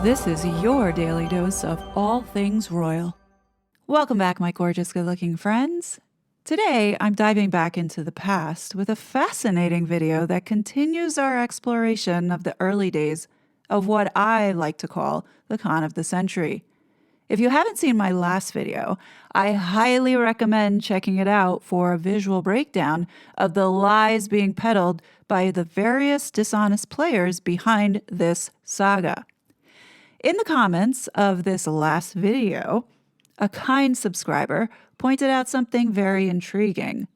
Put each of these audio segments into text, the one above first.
This is your daily dose of all things royal. Welcome back, my gorgeous, good-looking friends. Today, I'm diving back into the past with a fascinating video that continues our exploration of the early days of what I like to call the con of the century. If you haven't seen my last video, I highly recommend checking it out for a visual breakdown of the lies being peddled by the various dishonest players behind this saga. In the comments of this last video, a kind subscriber pointed out something very intriguing.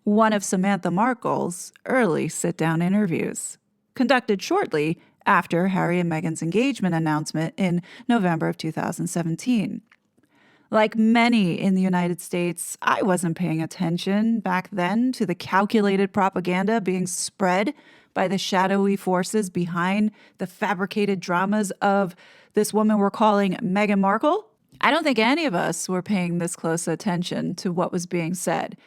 One of Samantha Markle's early sit-down interviews, conducted shortly after Harry and Meghan's engagement announcement in November of 2017. Like many in the United States, I wasn't paying attention back then to the calculated propaganda being spread by the shadowy forces behind the fabricated dramas of this woman we're calling Meghan Markle. I don't think any of us were paying this close attention to what was being said.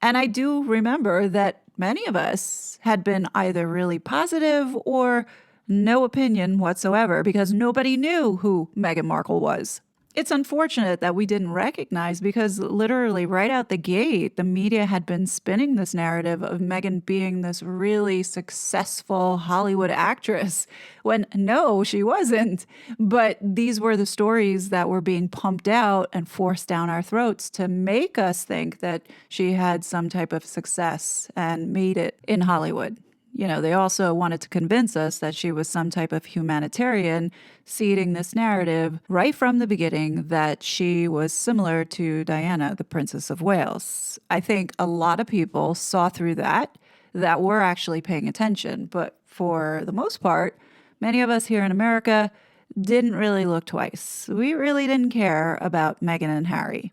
And I do remember that many of us had been either really positive or no opinion whatsoever because nobody knew who Meghan Markle was. It's unfortunate that we didn't recognize because literally right out the gate, the media had been spinning this narrative of Meghan being this really successful Hollywood actress when no, she wasn't. But these were the stories that were being pumped out and forced down our throats to make us think that she had some type of success and made it in Hollywood. You know, they also wanted to convince us that she was some type of humanitarian, seeding this narrative right from the beginning that she was similar to Diana, the Princess of Wales. I think a lot of people saw through that were actually paying attention. But for the most part, many of us here in America didn't really look twice. We really didn't care about Meghan and Harry.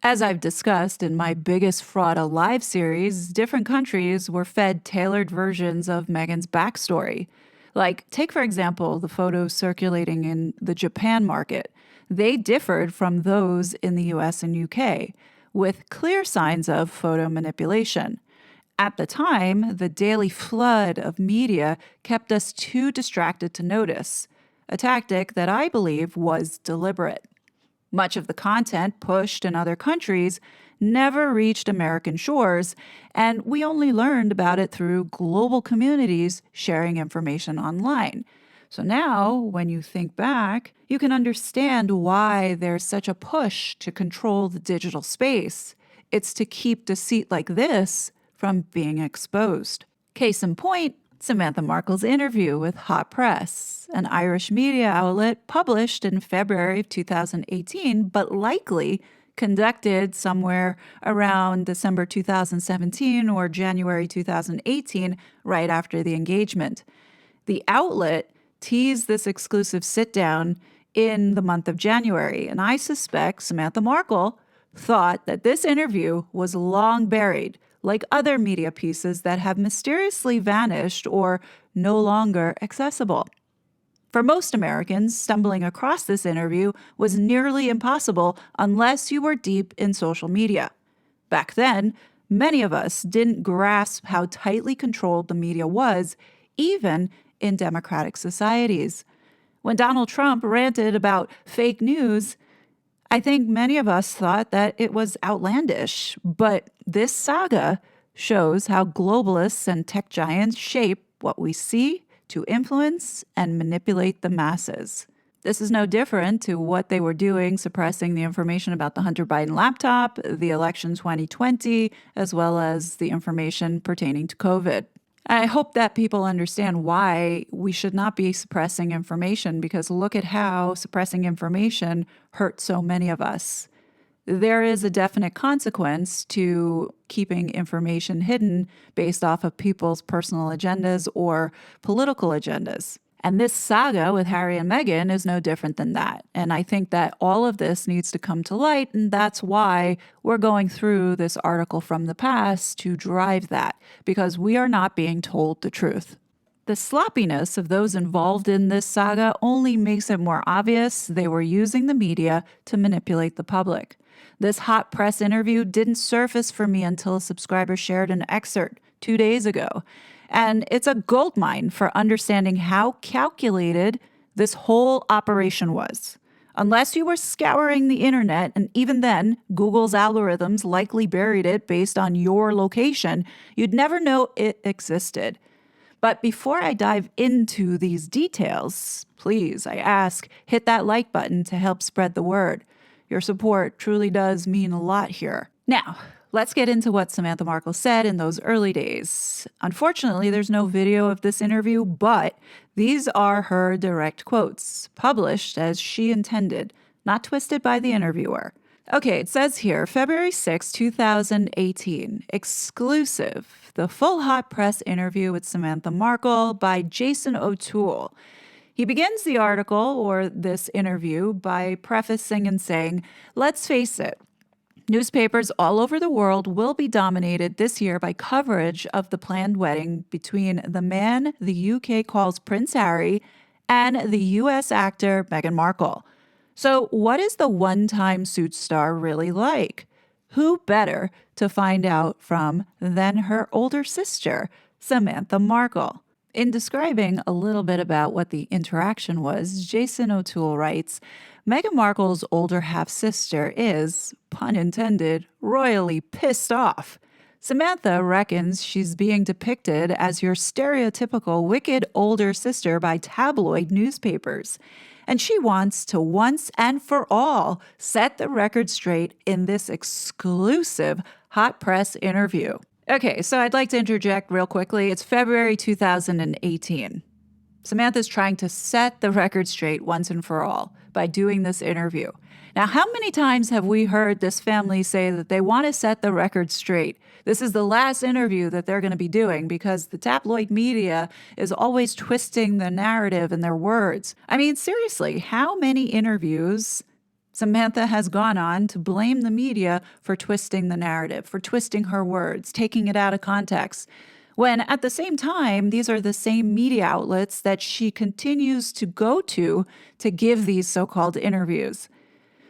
As I've discussed in my Biggest Fraud Alive series, different countries were fed tailored versions of Meghan's backstory. Like, take for example, the photos circulating in the Japan market. They differed from those in the US and UK, with clear signs of photo manipulation. At the time, the daily flood of media kept us too distracted to notice, a tactic that I believe was deliberate. Much of the content pushed in other countries never reached American shores, and we only learned about it through global communities sharing information online. So now, when you think back, you can understand why there's such a push to control the digital space. It's to keep deceit like this from being exposed. Case in point, Samantha Markle's interview with Hot Press, an Irish media outlet published in February of 2018, but likely conducted somewhere around December 2017 or January 2018, right after the engagement. The outlet teased this exclusive sit-down in the month of January, and I suspect Samantha Markle thought that this interview was long buried, like other media pieces that have mysteriously vanished or no longer accessible. For most Americans, stumbling across this interview was nearly impossible unless you were deep in social media. Back then, many of us didn't grasp how tightly controlled the media was, even in democratic societies. When Donald Trump ranted about fake news, I think many of us thought that it was outlandish, but this saga shows how globalists and tech giants shape what we see to influence and manipulate the masses. This is no different to what they were doing, suppressing the information about the Hunter Biden laptop, the election 2020, as well as the information pertaining to COVID. I hope that people understand why we should not be suppressing information, because look at how suppressing information hurts so many of us. There is a definite consequence to keeping information hidden based off of people's personal agendas or political agendas. And this saga with Harry and Meghan is no different than that. And I think that all of this needs to come to light, and that's why we're going through this article from the past to drive that, because we are not being told the truth. The sloppiness of those involved in this saga only makes it more obvious they were using the media to manipulate the public. This hot press interview didn't surface for me until a subscriber shared an excerpt 2 days ago. And it's a goldmine for understanding how calculated this whole operation was. Unless you were scouring the internet, and even then, Google's algorithms likely buried it based on your location, you'd never know it existed. But before I dive into these details, please, I ask, hit that like button to help spread the word. Your support truly does mean a lot here. Now, let's get into what Samantha Markle said in those early days. Unfortunately, there's no video of this interview, but these are her direct quotes, published as she intended, not twisted by the interviewer. Okay, it says here, February 6, 2018, exclusive, the full hot press interview with Samantha Markle by Jason O'Toole. He begins the article, or this interview, by prefacing and saying, let's face it, newspapers all over the world will be dominated this year by coverage of the planned wedding between the man the UK calls Prince Harry and the US actor Meghan Markle. So what is the one-time Suits star really like? Who better to find out from than her older sister, Samantha Markle? In describing a little bit about what the interaction was, Jason O'Toole writes, Meghan Markle's older half-sister is, pun intended, royally pissed off. Samantha reckons she's being depicted as your stereotypical wicked older sister by tabloid newspapers. And she wants to once and for all set the record straight in this exclusive hot press interview. Okay, so I'd like to interject real quickly. It's February 2018. Samantha's trying to set the record straight once and for all by doing this interview. Now, how many times have we heard this family say that they want to set the record straight? This is the last interview that they're going to be doing because the tabloid media is always twisting the narrative and their words. I mean, seriously, how many interviews Samantha has gone on to blame the media for twisting the narrative, for twisting her words, taking it out of context, when at the same time, these are the same media outlets that she continues to go to give these so-called interviews.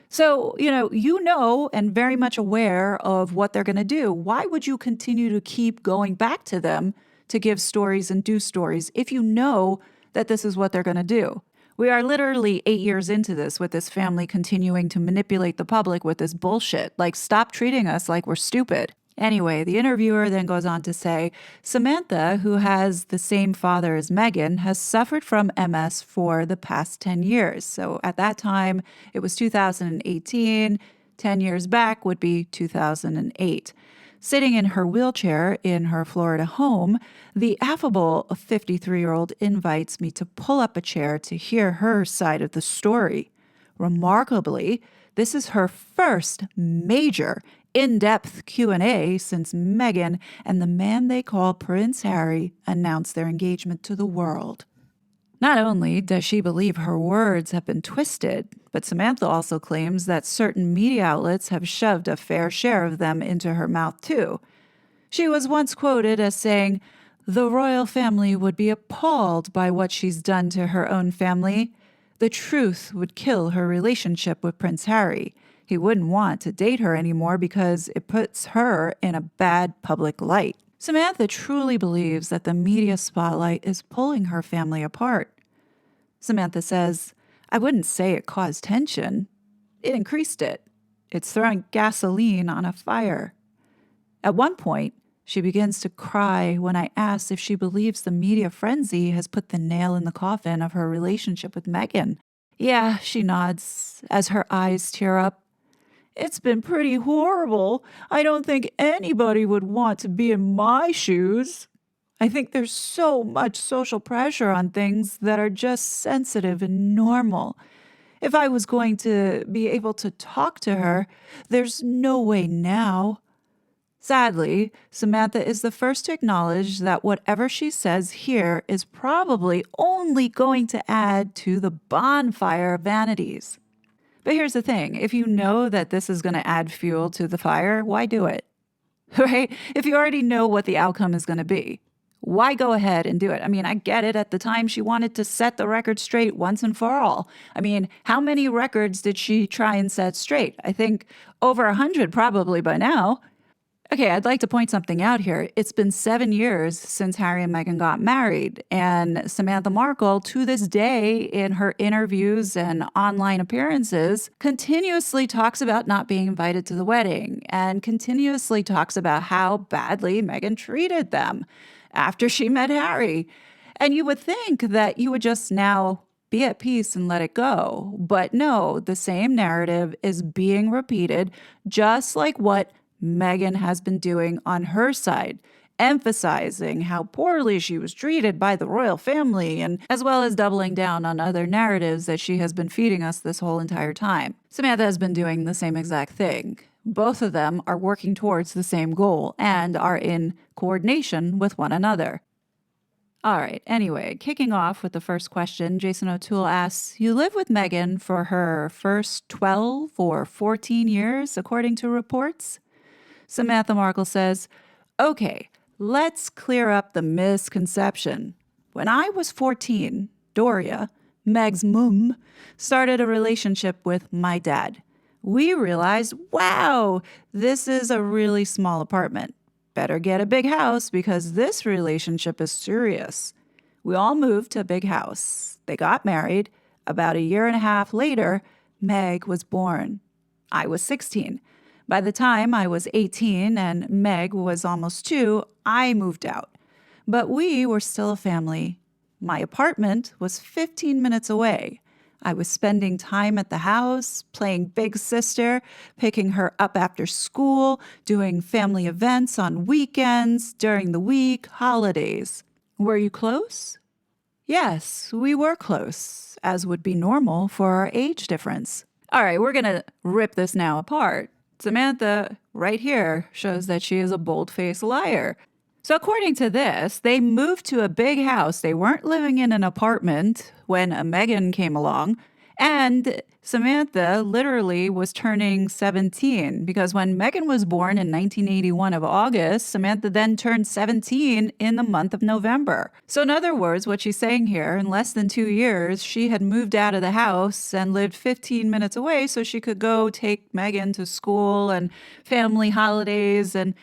So, you know, and very much aware of what they're going to do. Why would you continue to keep going back to them to give stories and do stories if you know that this is what they're going to do? We are literally 8 years into this with this family continuing to manipulate the public with this bullshit. Like, stop treating us like we're stupid. Anyway, the interviewer then goes on to say, Samantha, who has the same father as Meghan, has suffered from MS for the past 10 years. So at that time, it was 2018. 10 years back would be 2008. Sitting in her wheelchair in her Florida home, the affable 53-year-old invites me to pull up a chair to hear her side of the story. Remarkably, this is her first major in-depth Q&A since Meghan and the man they call Prince Harry announced their engagement to the world. Not only does she believe her words have been twisted, but Samantha also claims that certain media outlets have shoved a fair share of them into her mouth too. She was once quoted as saying, "The royal family would be appalled by what she's done to her own family. The truth would kill her relationship with Prince Harry. He wouldn't want to date her anymore because it puts her in a bad public light." Samantha truly believes that the media spotlight is pulling her family apart. Samantha says, "I wouldn't say it caused tension. It increased it. It's throwing gasoline on a fire." At one point, she begins to cry when I ask if she believes the media frenzy has put the nail in the coffin of her relationship with Meghan. "Yeah," she nods as her eyes tear up. "It's been pretty horrible. I don't think anybody would want to be in my shoes. I think there's so much social pressure on things that are just sensitive and normal. If I was going to be able to talk to her, there's no way now." Sadly, Samantha is the first to acknowledge that whatever she says here is probably only going to add to the bonfire of vanities. But here's the thing. If you know that this is going to add fuel to the fire, why do it? Right? If you already know what the outcome is going to be, why go ahead and do it? I mean, I get it. At the time, she wanted to set the record straight once and for all. I mean, how many records did she try and set straight? I think over 100 probably by now. Okay, I'd like to point something out here. It's been 7 years since Harry and Meghan got married, and Samantha Markle, to this day, in her interviews and online appearances, continuously talks about not being invited to the wedding and continuously talks about how badly Meghan treated them after she met Harry. And you would think that you would just now be at peace and let it go. But no, the same narrative is being repeated, just like what Meghan has been doing on her side, emphasizing how poorly she was treated by the royal family, and as well as doubling down on other narratives that she has been feeding us this whole entire time. Samantha has been doing the same exact thing. Both of them are working towards the same goal and are in coordination with one another. All right, anyway, kicking off with the first question, Jason O'Toole asks, you live with Meghan for her first 12 or 14 years, according to reports? Samantha Markle says, okay, let's clear up the misconception. When I was 14, Doria, Meg's mum, started a relationship with my dad. We realized, wow, this is a really small apartment. Better get a big house because this relationship is serious. We all moved to a big house. They got married. About a year and a half later, Meg was born. I was 16. By the time I was 18 and Meg was almost 2, I moved out. But we were still a family. My apartment was 15 minutes away. I was spending time at the house, playing big sister, picking her up after school, doing family events on weekends, during the week, holidays. Were you close? Yes, we were close, as would be normal for our age difference. All right, we're going to rip this now apart. Samantha, right here, shows that she is a bold-faced liar. So according to this, they moved to a big house. They weren't living in an apartment when Meghan came along. And Samantha literally was turning 17 because when Meghan was born in 1981 of August, Samantha then turned 17 in the month of November. So in other words, what she's saying here, in less than 2 years, she had moved out of the house and lived 15 minutes away so she could go take Meghan to school and family holidays and,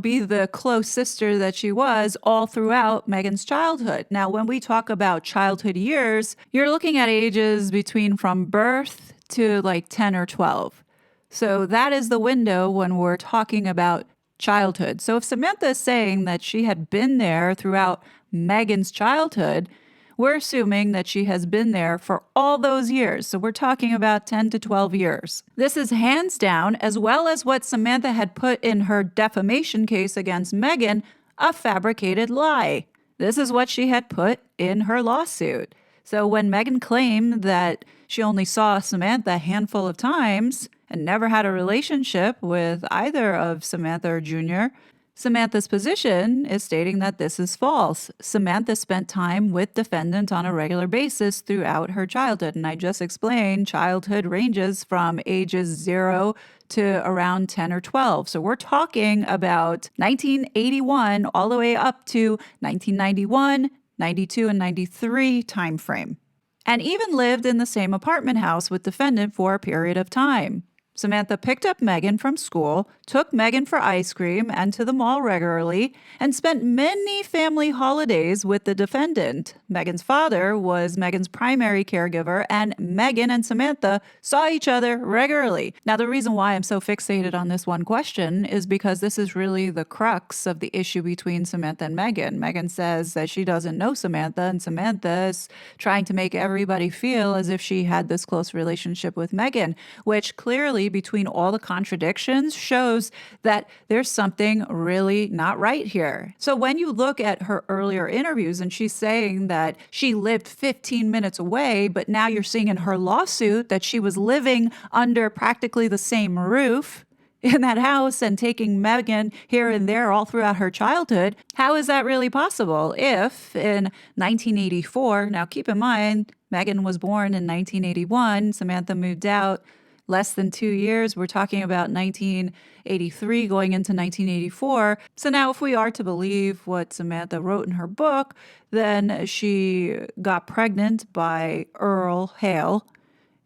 be the close sister that she was all throughout Meghan's childhood. Now, when we talk about childhood years, you're looking at ages between from birth to like 10 or 12. So that is the window when we're talking about childhood. So if Samantha is saying that she had been there throughout Meghan's childhood, we're assuming that she has been there for all those years. So we're talking about 10 to 12 years. This is hands down, as well as what Samantha had put in her defamation case against Meghan, a fabricated lie. This is what she had put in her lawsuit. So when Meghan claimed that she only saw Samantha a handful of times and never had a relationship with either of Samantha or Junior, Samantha's position is stating that this is false. Samantha spent time with defendant on a regular basis throughout her childhood. And I just explained childhood ranges from ages 0 to around 10 or 12. So we're talking about 1981 all the way up to 1991, 92, and 93 timeframe. And even lived in the same apartment house with defendant for a period of time. Samantha picked up Meghan from school, took Meghan for ice cream and to the mall regularly, and spent many family holidays with the defendant. Meghan's father was Meghan's primary caregiver, and Meghan and Samantha saw each other regularly. Now, the reason why I'm so fixated on this one question is because this is really the crux of the issue between Samantha and Meghan. Meghan says that she doesn't know Samantha, and Samantha is trying to make everybody feel as if she had this close relationship with Meghan, which clearly between all the contradictions shows that there's something really not right here. So when you look at her earlier interviews and she's saying that she lived 15 minutes away, but now you're seeing in her lawsuit that she was living under practically the same roof in that house and taking Meghan here and there all throughout her childhood, how is that really possible if in 1984, now keep in mind, Meghan was born in 1981, Samantha moved out less than 2 years. We're talking about 1983 going into 1984. So now if we are to believe what Samantha wrote in her book, then she got pregnant by Earl Hale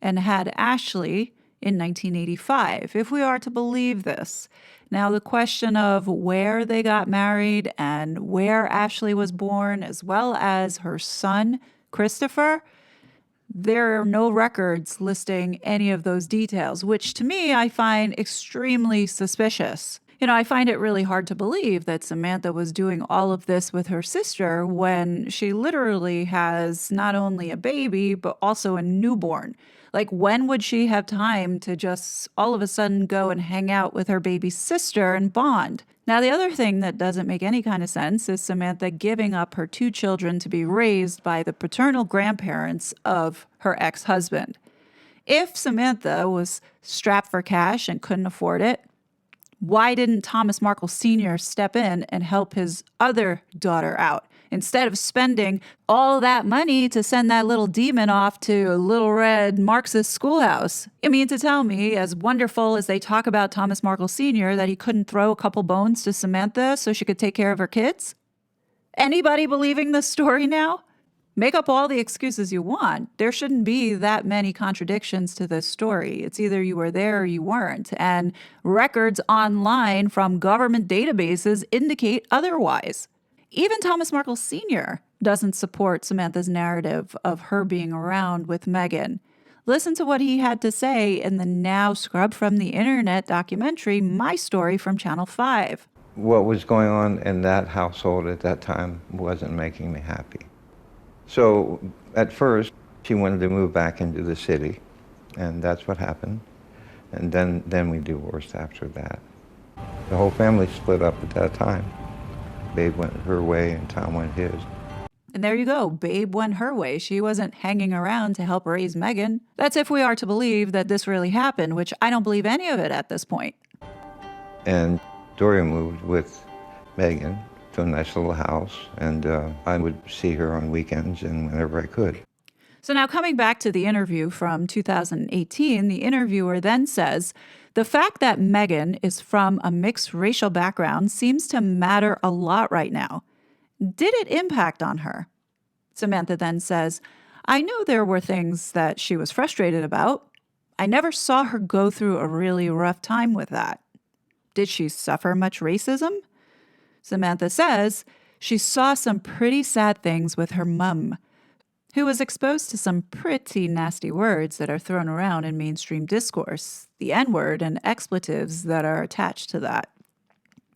and had Ashley in 1985, if we are to believe this. Now, the question of where they got married and where Ashley was born, as well as her son, Christopher, there are no records listing any of those details, which to me I find extremely suspicious. I find it really hard to believe that Samantha was doing all of this with her sister when she literally has not only a baby, but also a newborn. Like, when would she have time to just all of a sudden go and hang out with her baby sister and bond? Now, the other thing that doesn't make any kind of sense is Samantha giving up her 2 children to be raised by the paternal grandparents of her ex-husband. If Samantha was strapped for cash and couldn't afford it, why didn't Thomas Markle Sr. step in and help his other daughter out instead of spending all that money to send that little demon off to a little red Marxist schoolhouse? You mean to tell me, as wonderful as they talk about Thomas Markle Sr., that he couldn't throw a couple bones to Samantha so she could take care of her kids? Anybody believing this story now? Make up all the excuses you want. There shouldn't be that many contradictions to this story. It's either you were there or you weren't. And records online from government databases indicate otherwise. Even Thomas Markle Sr. doesn't support Samantha's narrative of her being around with Meghan. Listen to what he had to say in the now scrubbed from the internet documentary, My Story from Channel 5. What was going on in that household at that time wasn't making me happy. So at first, she wanted to move back into the city, and that's what happened. And then we divorced after that. The whole family split up at that time. Babe went her way and Tom went his. And there you go. Babe went her way. She wasn't hanging around to help raise Meghan. That's if we are to believe that this really happened, which I don't believe any of it at this point. And Doria moved with Meghan to a nice little house, and I would see her on weekends and whenever I could. So now coming back to the interview from 2018, the interviewer then says, the fact that Meghan is from a mixed racial background seems to matter a lot right now. Did it impact on her? Samantha then says, I know there were things that she was frustrated about. I never saw her go through a really rough time with that. Did she suffer much racism? Samantha says she saw some pretty sad things with her mum, who was exposed to some pretty nasty words that are thrown around in mainstream discourse, the N-word and expletives that are attached to that.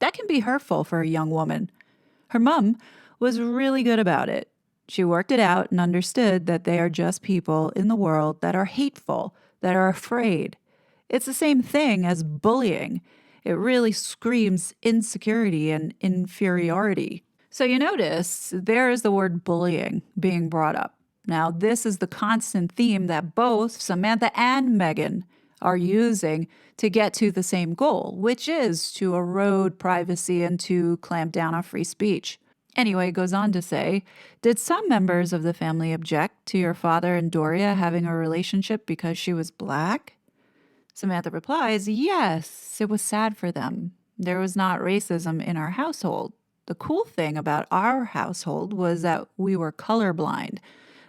That can be hurtful for a young woman. Her mum was really good about it. She worked it out and understood that they are just people in the world that are hateful, that are afraid. It's the same thing as bullying. It really screams insecurity and inferiority. So you notice there is the word bullying being brought up. Now, this is the constant theme that both Samantha and Meghan are using to get to the same goal, which is to erode privacy and to clamp down on free speech. Anyway, it goes on to say, did some members of the family object to your father and Doria having a relationship because she was Black? Samantha replies, yes, it was sad for them. There was not racism in our household. The cool thing about our household was that we were colorblind.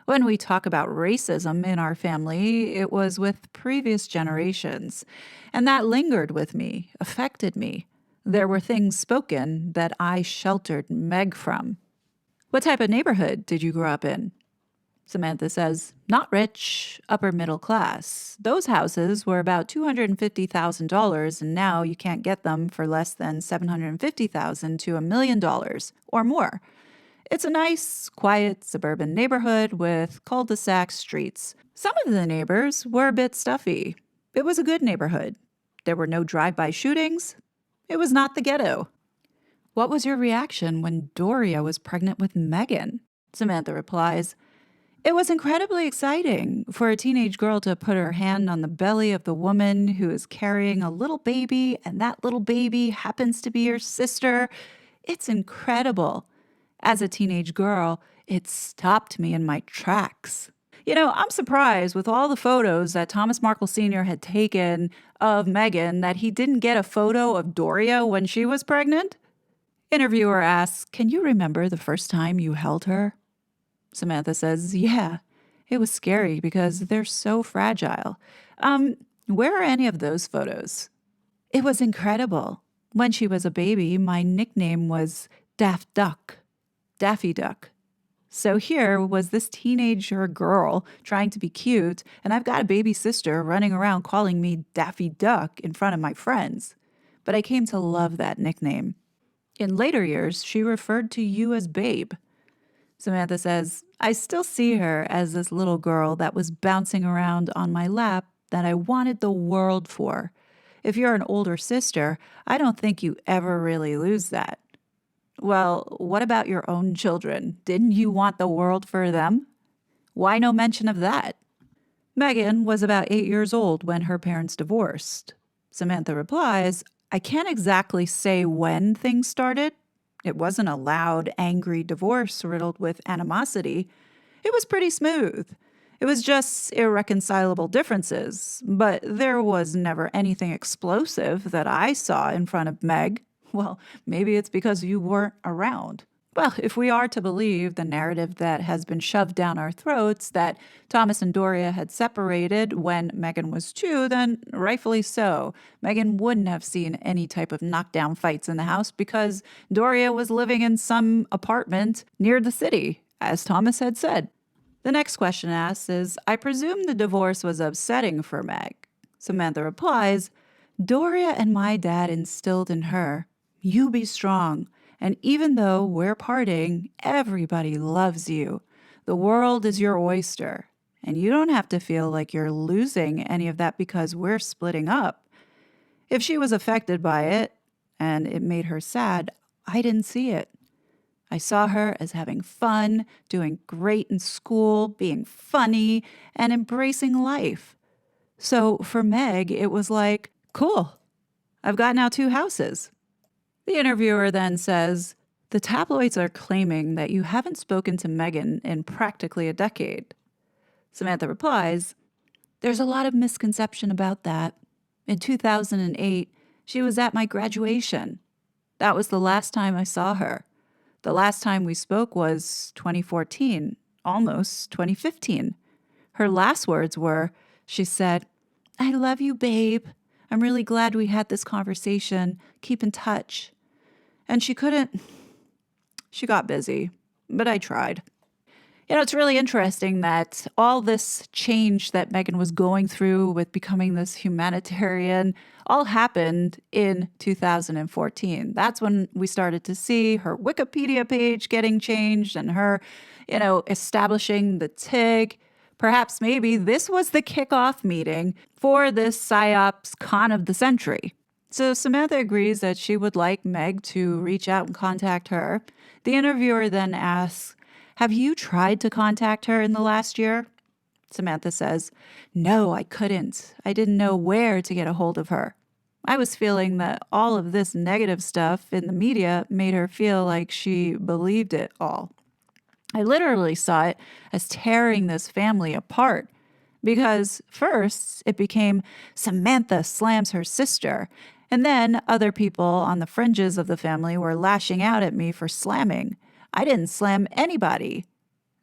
When we talk about racism in our family, it was with previous generations. And that lingered with me, affected me. There were things spoken that I sheltered Meg from. What type of neighborhood did you grow up in? Samantha says, not rich, upper middle class. Those houses were about $250,000, and now you can't get them for less than $750,000 to $1 million or more. It's a nice, quiet, suburban neighborhood with cul-de-sac streets. Some of the neighbors were a bit stuffy. It was a good neighborhood. There were no drive-by shootings. It was not the ghetto. What was your reaction when Doria was pregnant with Meghan? Samantha replies, it was incredibly exciting for a teenage girl to put her hand on the belly of the woman who is carrying a little baby, and that little baby happens to be her sister. It's incredible. As a teenage girl, it stopped me in my tracks. I'm surprised with all the photos that Thomas Markle Sr. had taken of Meghan that he didn't get a photo of Doria when she was pregnant. Interviewer asks, can you remember the first time you held her? Samantha says, yeah, it was scary because they're so fragile. Where are any of those photos? It was incredible. When she was a baby, my nickname was Daft Duck, Daffy Duck. So here was this teenager girl trying to be cute, and I've got a baby sister running around calling me Daffy Duck in front of my friends. But I came to love that nickname. In later years, she referred to you as Babe. Samantha says, I still see her as this little girl that was bouncing around on my lap that I wanted the world for. If you're an older sister, I don't think you ever really lose that. Well, what about your own children? Didn't you want the world for them? Why no mention of that? Meghan was about 8 years old when her parents divorced. Samantha replies, I can't exactly say when things started. It wasn't a loud, angry divorce riddled with animosity. It was pretty smooth. It was just irreconcilable differences, but there was never anything explosive that I saw in front of Meg. Well, maybe it's because you weren't around. Well, if we are to believe the narrative that has been shoved down our throats that Thomas and Doria had separated when Meghan was 2, then rightfully so. Meghan wouldn't have seen any type of knockdown fights in the house because Doria was living in some apartment near the city, as Thomas had said. The next question asked is, I presume the divorce was upsetting for Meg. Samantha replies, Doria and my dad instilled in her, you be strong. And even though we're parting, everybody loves you. The world is your oyster. And you don't have to feel like you're losing any of that because we're splitting up. If she was affected by it, and it made her sad, I didn't see it. I saw her as having fun, doing great in school, being funny, and embracing life. So for Meg, it was like, cool, I've got now 2 houses. The interviewer then says, the tabloids are claiming that you haven't spoken to Meghan in practically a decade. Samantha replies, there's a lot of misconception about that. In 2008, she was at my graduation. That was the last time I saw her. The last time we spoke was 2014, almost 2015. Her last words were, she said, I love you, babe. I'm really glad we had this conversation. Keep in touch. And she got busy, but I tried. It's really interesting that all this change that Meghan was going through with becoming this humanitarian all happened in 2014. That's when we started to see her Wikipedia page getting changed and her, establishing the TIG. Perhaps maybe this was the kickoff meeting for this PSYOPs con of the century. So Samantha agrees that she would like Meg to reach out and contact her. The interviewer then asks, have you tried to contact her in the last year? Samantha says, no, I couldn't. I didn't know where to get a hold of her. I was feeling that all of this negative stuff in the media made her feel like she believed it all. I literally saw it as tearing this family apart. Because first, it became Samantha slams her sister, and then other people on the fringes of the family were lashing out at me for slamming. I didn't slam anybody.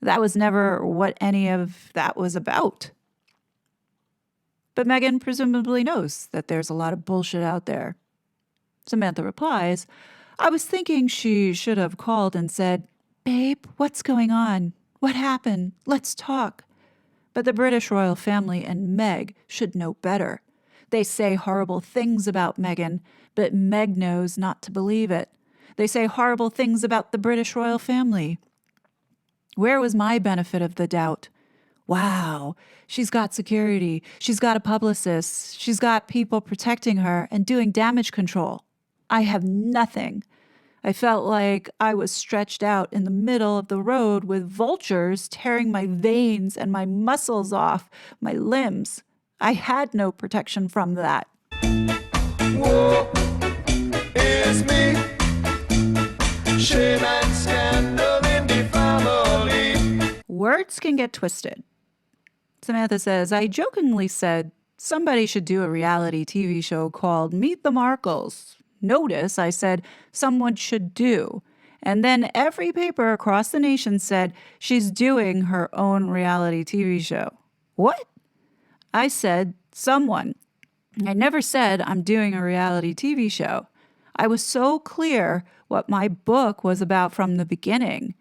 That was never what any of that was about. But Meghan presumably knows that there's a lot of bullshit out there. Samantha replies, I was thinking she should have called and said, babe, what's going on? What happened? Let's talk. But the British royal family and Meg should know better. They say horrible things about Meghan, but Meg knows not to believe it. They say horrible things about the British royal family. Where was my benefit of the doubt? Wow, she's got security. She's got a publicist. She's got people protecting her and doing damage control. I have nothing. I felt like I was stretched out in the middle of the road with vultures tearing my veins and my muscles off my limbs. I had no protection from that. Woe is me. Shame and scandal in the family. Words can get twisted. Samantha says, I jokingly said somebody should do a reality TV show called Meet the Markles. Notice I said someone should do. And then every paper across the nation said she's doing her own reality TV show. What? I said someone. I never said I'm doing a reality TV show. I was so clear what my book was about from the beginning,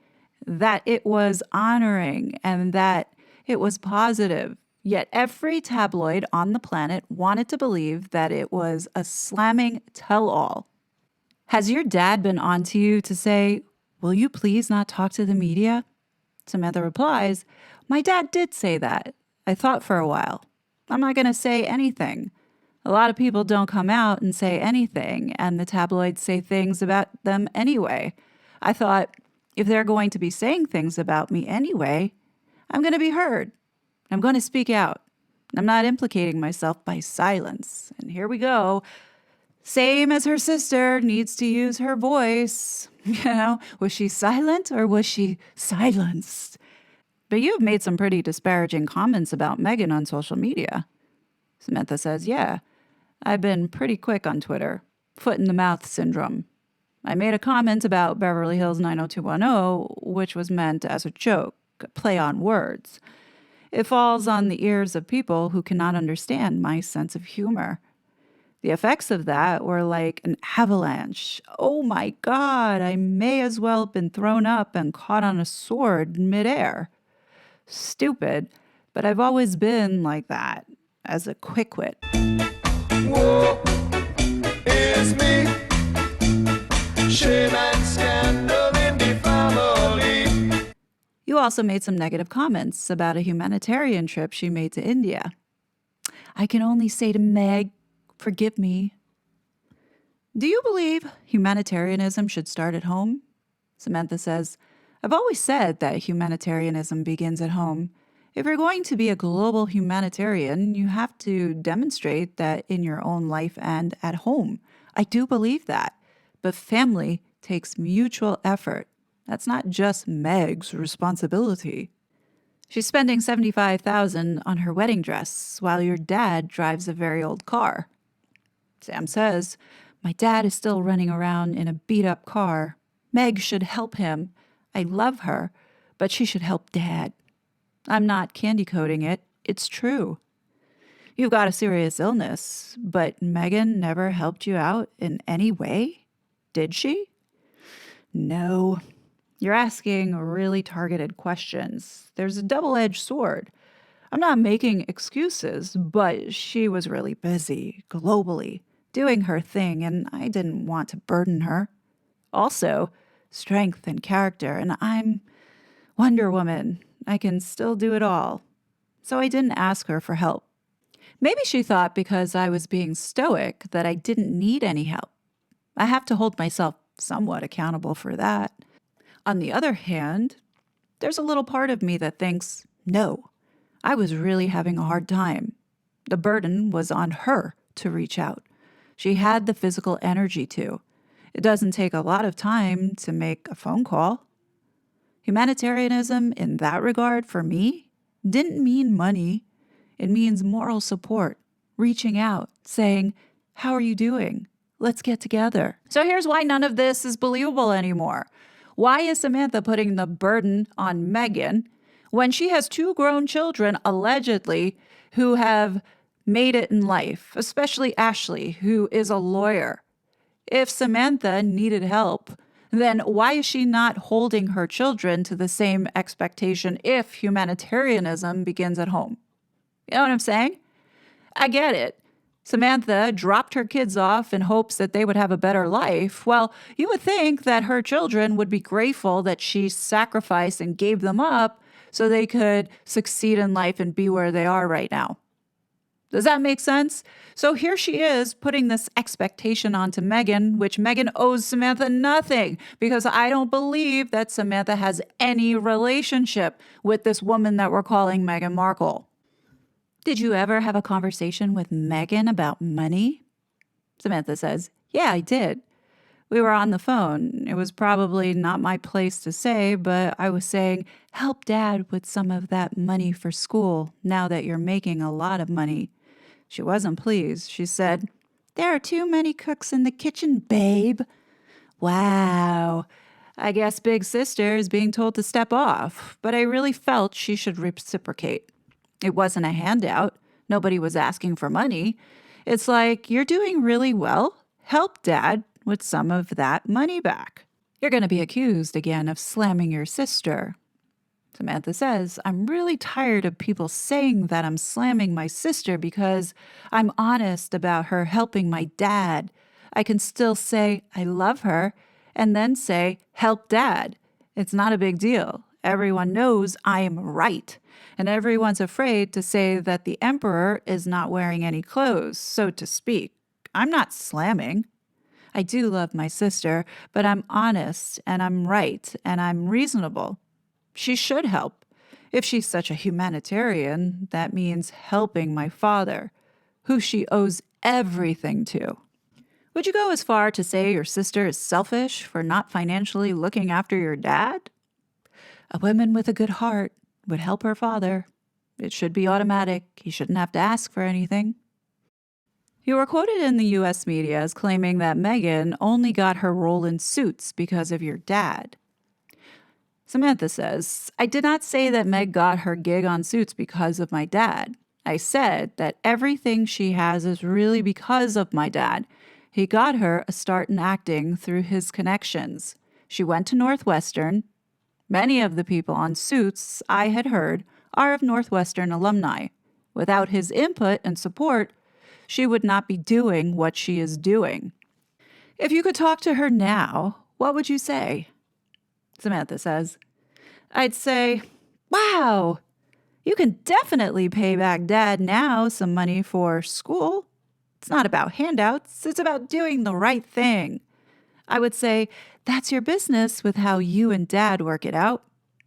that it was honoring and that it was positive. Yet every tabloid on the planet wanted to believe that it was a slamming tell-all. Has your dad been on to you to say, will you please not talk to the media? Samantha replies, my dad did say that. I thought for a while. I'm not going to say anything. A lot of people don't come out and say anything, and the tabloids say things about them anyway. I thought, if they're going to be saying things about me anyway, I'm going to be heard. I'm going to speak out. I'm not implicating myself by silence. And here we go. Same as her sister, needs to use her voice. Was she silent or was she silenced? But you've made some pretty disparaging comments about Meghan on social media. Samantha says, yeah, I've been pretty quick on Twitter. Foot in the mouth syndrome. I made a comment about Beverly Hills 90210, which was meant as a joke, a play on words. It falls on the ears of people who cannot understand my sense of humor. The effects of that were like an avalanche. Oh my God, I may as well have been thrown up and caught on a sword midair. Stupid, but I've always been like that, as a quickwit. Woe is me. Shame and scandal in the family. You also made some negative comments about a humanitarian trip she made to India. I can only say to Meg, forgive me. Do you believe humanitarianism should start at home? Samantha says, I've always said that humanitarianism begins at home. If you're going to be a global humanitarian, you have to demonstrate that in your own life and at home. I do believe that. But family takes mutual effort. That's not just Meg's responsibility. She's spending $75,000 on her wedding dress while your dad drives a very old car. Sam says, my dad is still running around in a beat-up car. Meg should help him. I love her, but she should help Dad. I'm not candy-coating it. It's true. You've got a serious illness, but Meghan never helped you out in any way? Did she? No. You're asking really targeted questions. There's a double-edged sword. I'm not making excuses, but she was really busy, globally, doing her thing, and I didn't want to burden her. Also, strength and character, and I'm Wonder Woman. I can still do it all. So I didn't ask her for help. Maybe she thought because I was being stoic that I didn't need any help. I have to hold myself somewhat accountable for that. On the other hand, there's a little part of me that thinks, no, I was really having a hard time. The burden was on her to reach out. She had the physical energy to. It doesn't take a lot of time to make a phone call. Humanitarianism, in that regard, for me, didn't mean money. It means moral support, reaching out, saying, how are you doing? Let's get together. So here's why none of this is believable anymore. Why is Samantha putting the burden on Meghan when she has 2 grown children, allegedly, who have made it in life, especially Ashley, who is a lawyer? If Samantha needed help, then why is she not holding her children to the same expectation if humanitarianism begins at home? You know what I'm saying? I get it. Samantha dropped her kids off in hopes that they would have a better life. Well, you would think that her children would be grateful that she sacrificed and gave them up so they could succeed in life and be where they are right now. Does that make sense? So here she is putting this expectation onto Meghan, which Meghan owes Samantha nothing, because I don't believe that Samantha has any relationship with this woman that we're calling Meghan Markle. Did you ever have a conversation with Meghan about money? Samantha says, yeah, I did. We were on the phone. It was probably not my place to say, but I was saying, help Dad with some of that money for school now that you're making a lot of money. She wasn't pleased. She said, there are too many cooks in the kitchen, babe. Wow. I guess big sister is being told to step off, but I really felt she should reciprocate. It wasn't a handout. Nobody was asking for money. It's like, you're doing really well. Help Dad with some of that money back. You're going to be accused again of slamming your sister. Samantha says, I'm really tired of people saying that I'm slamming my sister because I'm honest about her helping my dad. I can still say I love her and then say, help dad. It's not a big deal. Everyone knows I am right. And everyone's afraid to say that the emperor is not wearing any clothes, so to speak. I'm not slamming. I do love my sister, but I'm honest and I'm right and I'm reasonable. She should help. If she's such a humanitarian, that means helping my father, who she owes everything to. Would you go as far to say your sister is selfish for not financially looking after your dad? A woman with a good heart would help her father. It should be automatic. He shouldn't have to ask for anything. You were quoted in the U.S. media as claiming that Meghan only got her role in Suits because of your dad. Samantha says, I did not say that Meg got her gig on Suits because of my dad. I said that everything she has is really because of my dad. He got her a start in acting through his connections. She went to Northwestern. Many of the people on Suits I had heard are of Northwestern alumni. Without his input and support, she would not be doing what she is doing. If you could talk to her now, what would you say? Samantha says, I'd say, wow, you can definitely pay back dad now some money for school. It's not about handouts. It's about doing the right thing. I would say, that's your business with how you and dad work it out.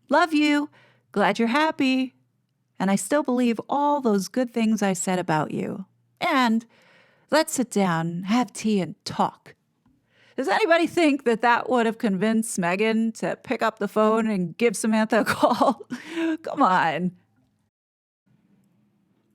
Love you. Glad you're happy. And I still believe all those good things I said about you. And let's sit down, have tea, and talk. Does anybody think that that would have convinced Meghan to pick up the phone and give Samantha a call? Come on.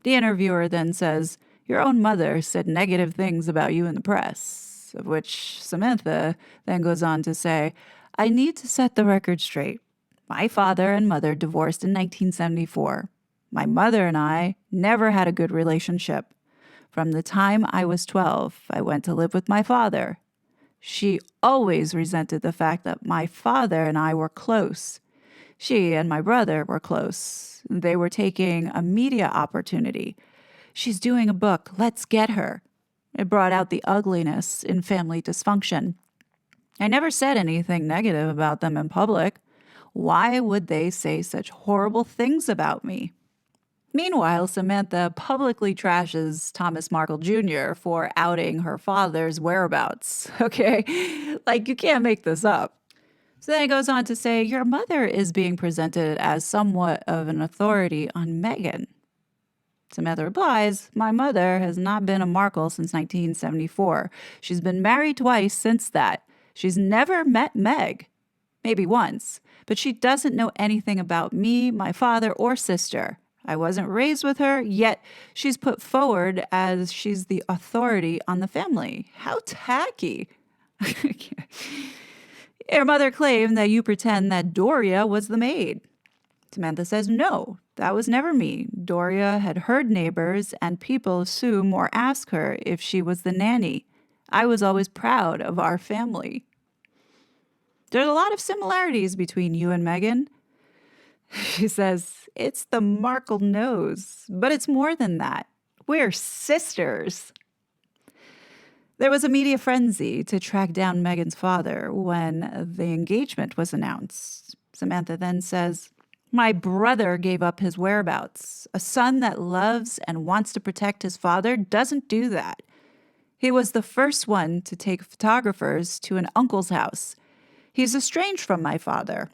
The interviewer then says, your own mother said negative things about you in the press, of which Samantha then goes on to say, I need to set the record straight. My father and mother divorced in 1974. My mother and I never had a good relationship. From the time I was 12, I went to live with my father. She always resented the fact that my father and I were close. She and my brother were close. They were taking a media opportunity. She's doing a book. Let's get her. It brought out the ugliness in family dysfunction. I never said anything negative about them in public. Why would they say such horrible things about me? Meanwhile, Samantha publicly trashes Thomas Markle Jr. for outing her father's whereabouts. Okay? Like, you can't make this up. So then it goes on to say, your mother is being presented as somewhat of an authority on Meghan. Samantha replies, my mother has not been a Markle since 1974. She's been married twice since that. She's never met Meg. Maybe once. But she doesn't know anything about me, my father, or sister. I wasn't raised with her, yet she's put forward as she's the authority on the family. How tacky. Your mother claimed that you pretend that Doria was the maid. Samantha says, no, that was never me. Doria had heard neighbors and people assume or ask her if she was the nanny. I was always proud of our family. There's a lot of similarities between you and Meghan. She says, it's the Markle nose, but it's more than that. We're sisters. There was a media frenzy to track down Meghan's father when the engagement was announced. Samantha then says, my brother gave up his whereabouts. A son that loves and wants to protect his father doesn't do that. He was the first one to take photographers to an uncle's house. He's estranged from my father.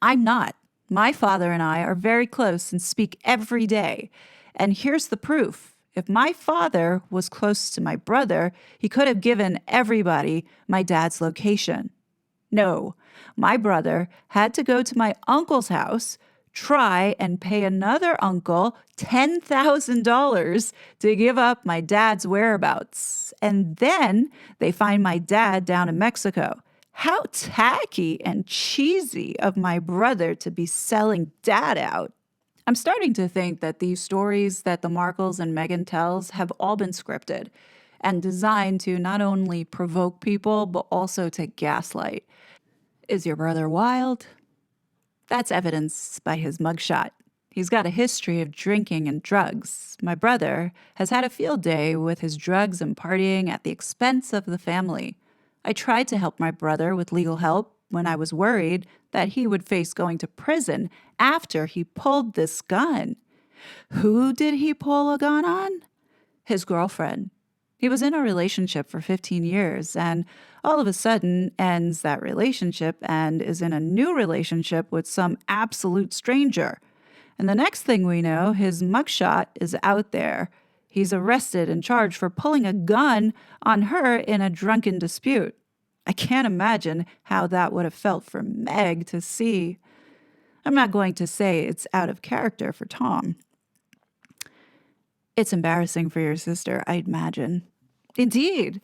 I'm not. My father and I are very close and speak every day. And here's the proof. If my father was close to my brother, he could have given everybody my dad's location. No, my brother had to go to my uncle's house, try and pay another uncle $10,000 to give up my dad's whereabouts. And then they find my dad down in Mexico. How tacky and cheesy of my brother to be selling dad out. I'm starting to think that these stories that the Markles and Meghan tells have all been scripted. and designed to not only provoke people, but also to gaslight. Is your brother wild? That's evidenced by his mugshot. He's got a history of drinking and drugs. My brother has had a field day with his drugs and partying at the expense of the family. I tried to help my brother with legal help when I was worried that he would face going to prison after he pulled this gun. Who did he pull a gun on? His girlfriend. He was in a relationship for 15 years and all of a sudden ends that relationship and is in a new relationship with some absolute stranger. And the next thing we know, his mugshot is out there. He's arrested and charged for pulling a gun on her in a drunken dispute. I can't imagine how that would have felt for Meg to see. I'm not going to say it's out of character for Tom. It's embarrassing for your sister, I'd imagine. Indeed.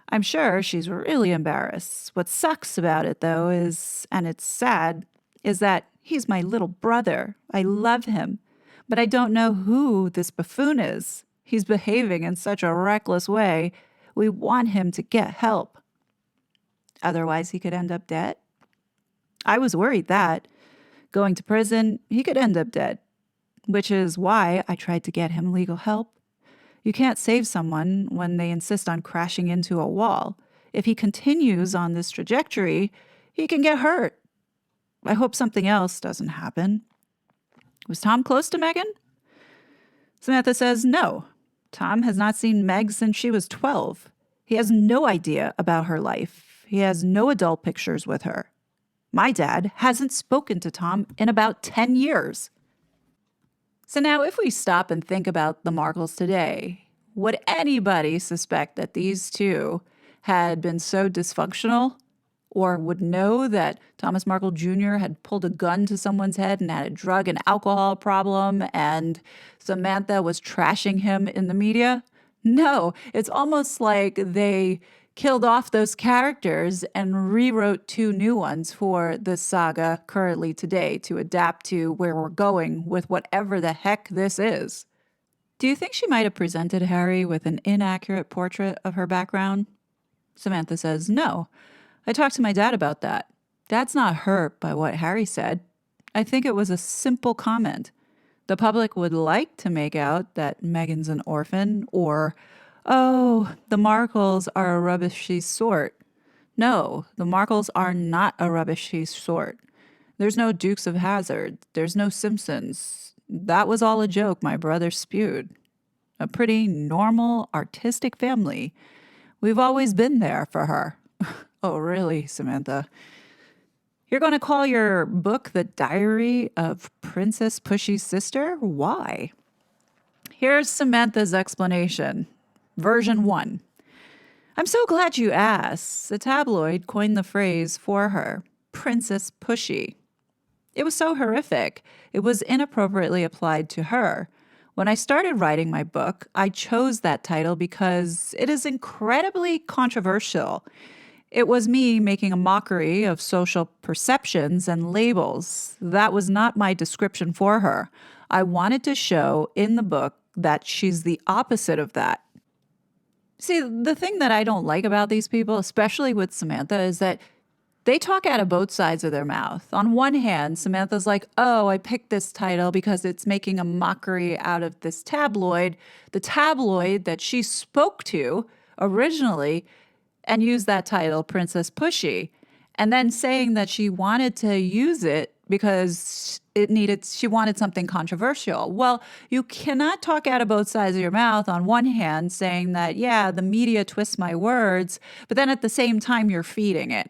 I'm sure she's really embarrassed. What sucks about it, though, is, and it's sad, is that he's my little brother. I love him. But I don't know who this buffoon is. He's behaving in such a reckless way. We want him to get help. Otherwise, he could end up dead. I was worried that, going to prison, he could end up dead, which is why I tried to get him legal help. You can't save someone when they insist on crashing into a wall. If he continues on this trajectory, he can get hurt. I hope something else doesn't happen. Was Tom close to Meghan? Samantha says no. Tom has not seen Meg since she was 12. He has no idea about her life. He has no adult pictures with her. My dad hasn't spoken to Tom in about 10 years. So now if we stop and think about the Markles today, would anybody suspect that these two had been so dysfunctional, or would know that Thomas Markle Jr. had pulled a gun to someone's head and had a drug and alcohol problem and Samantha was trashing him in the media? No, it's almost like they killed off those characters and rewrote two new ones for this saga currently today to adapt to where we're going with whatever the heck this is. Do you think she might have presented Harry with an inaccurate portrait of her background? Samantha says, no. I talked to my dad about that. Dad's not hurt by what Harry said. I think it was a simple comment. The public would like to make out that Meghan's an orphan or, oh, the Markles are a rubbishy sort. No, the Markles are not a rubbishy sort. There's no Dukes of Hazzard. There's no Simpsons. That was all a joke my brother spewed. A pretty normal, artistic family. We've always been there for her. Oh, really, Samantha? You're going to call your book The Diary of Princess Pushy's Sister? Why? Here's Samantha's explanation. Version 1. I'm so glad you asked. The tabloid coined the phrase for her, Princess Pushy. It was so horrific. It was inappropriately applied to her. When I started writing my book, I chose that title because it is incredibly controversial. It was me making a mockery of social perceptions and labels. That was not my description for her. I wanted to show in the book that she's the opposite of that. See, the thing that I don't like about these people, especially with Samantha, is that they talk out of both sides of their mouth. On one hand, Samantha's like, oh, I picked this title because it's making a mockery out of this tabloid, the tabloid that she spoke to originally, and use that title, Princess Pushy, and then saying that she wanted to use it because she wanted something controversial. Well, you cannot talk out of both sides of your mouth on one hand saying that, yeah, the media twists my words, but then at the same time you're feeding it.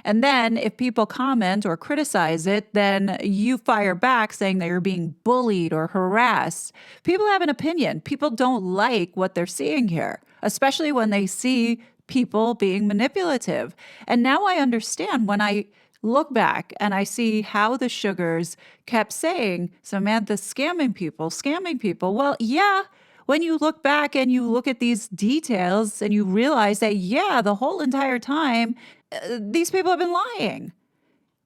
And then if people comment or criticize it, then you fire back saying that you're being bullied or harassed. People have an opinion. People don't like what they're seeing here, especially when they see people being manipulative. And now I understand when I look back and I see how the Sugars kept saying, Samantha's scamming people, scamming people. Well, yeah, when you look back and you look at these details and you realize that, yeah, the whole entire time, these people have been lying.